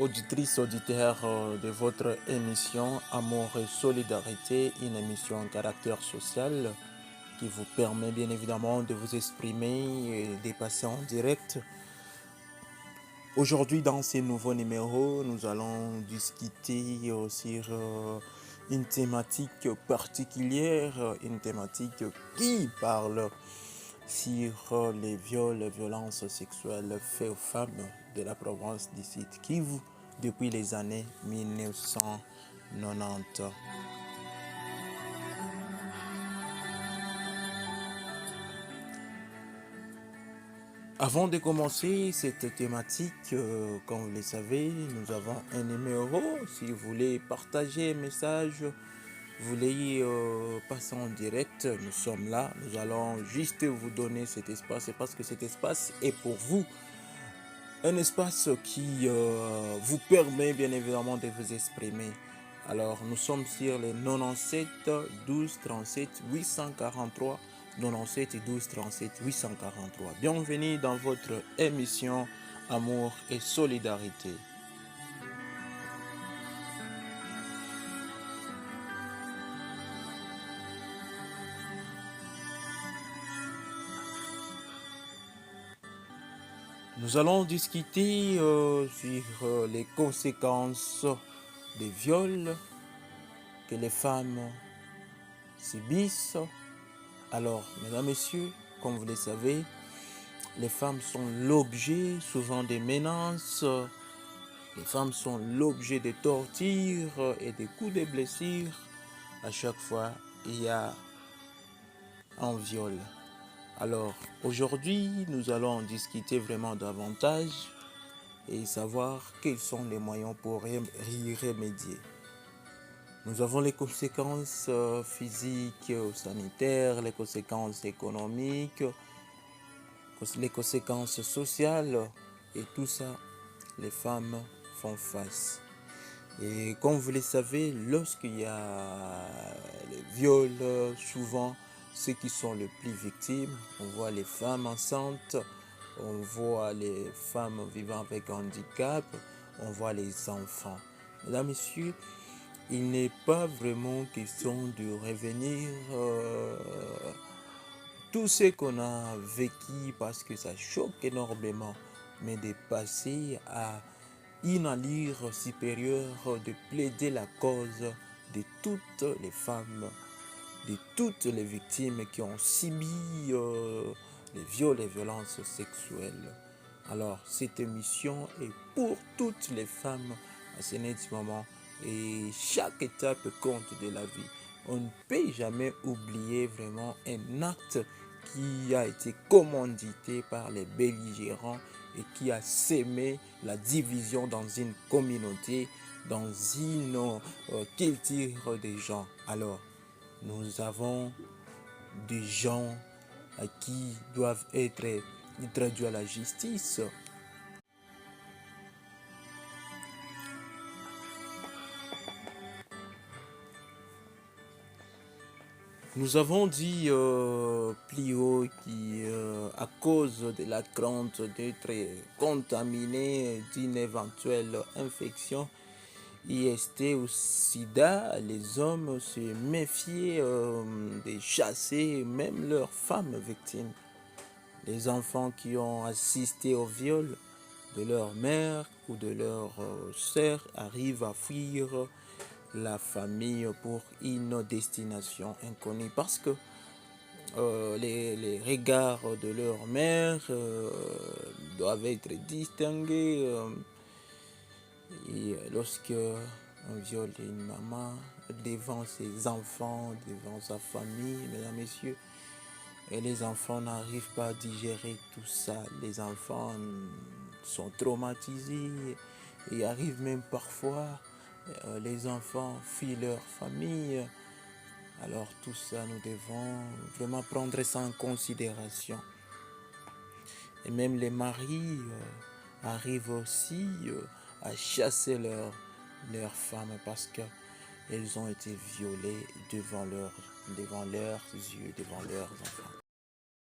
auditrices, auditeurs de votre émission Amour et Solidarité, une émission en caractère social qui vous permet bien évidemment de vous exprimer et de passer en direct. Aujourd'hui, dans ces nouveaux numéros, nous allons discuter sur une thématique particulière, une thématique qui parle sur les viols, les violences sexuelles faites aux femmes de la province du Sud Kivu depuis les années 1990. Avant de commencer cette thématique, comme vous le savez, nous avons un numéro. Si vous voulez partager un message, vous voulez passer en direct, nous sommes là. Nous allons juste vous donner cet espace. C'est parce que cet espace est pour vous. Un espace qui vous permet bien évidemment de vous exprimer. Alors, nous sommes sur les 97 12 37 843. 97 12 37 843. Bienvenue dans votre émission Amour et Solidarité. Nous allons discuter sur les conséquences des viols que les femmes subissent. Alors, mesdames, messieurs, comme vous le savez, les femmes sont l'objet souvent des menaces, les femmes sont l'objet des tortures et des coups de blessures. À chaque fois, il y a un viol. Alors, aujourd'hui, nous allons discuter vraiment davantage et savoir quels sont les moyens pour y remédier. Nous avons les conséquences physiques, sanitaires, les conséquences économiques, les conséquences sociales, et tout ça, les femmes font face. Et comme vous le savez, lorsqu'il y a les viols, souvent, ceux qui sont les plus victimes, on voit les femmes enceintes, on voit les femmes vivant avec handicap, on voit les enfants. Mesdames, messieurs, il n'est pas vraiment question de revenir tout ce qu'on a vécu parce que ça choque énormément, mais de passer à une allure supérieure, de plaider la cause de toutes les femmes, de toutes les victimes qui ont subi les viols et violences sexuelles. Alors, cette émission est pour toutes les femmes à ce moment et chaque étape compte de la vie. On ne peut jamais oublier vraiment un acte qui a été commandité par les belligérants et qui a sémé la division dans une communauté, dans une culture des gens. Alors, nous avons des gens qui doivent être traduits à la justice. Nous avons dit plus haut qu'à cause de la crainte d'être contaminé d'une éventuelle infection IST ou SIDA, les hommes se méfiaient de chasser même leurs femmes victimes. Les enfants qui ont assisté au viol de leur mère ou de leur sœur arrivent à fuir la famille pour une destination inconnue parce que les regards de leur mère doivent être distingués et lorsque on viole une maman devant ses enfants, devant sa famille, mesdames, messieurs, et les enfants n'arrivent pas à digérer tout ça. Les enfants sont traumatisés et arrivent même parfois, les enfants fuient leur famille. Alors tout ça, nous devons vraiment prendre ça en considération. Et même les maris arrivent aussi à chasser leurs femmes parce qu'elles ont été violées devant leurs yeux, devant leurs enfants.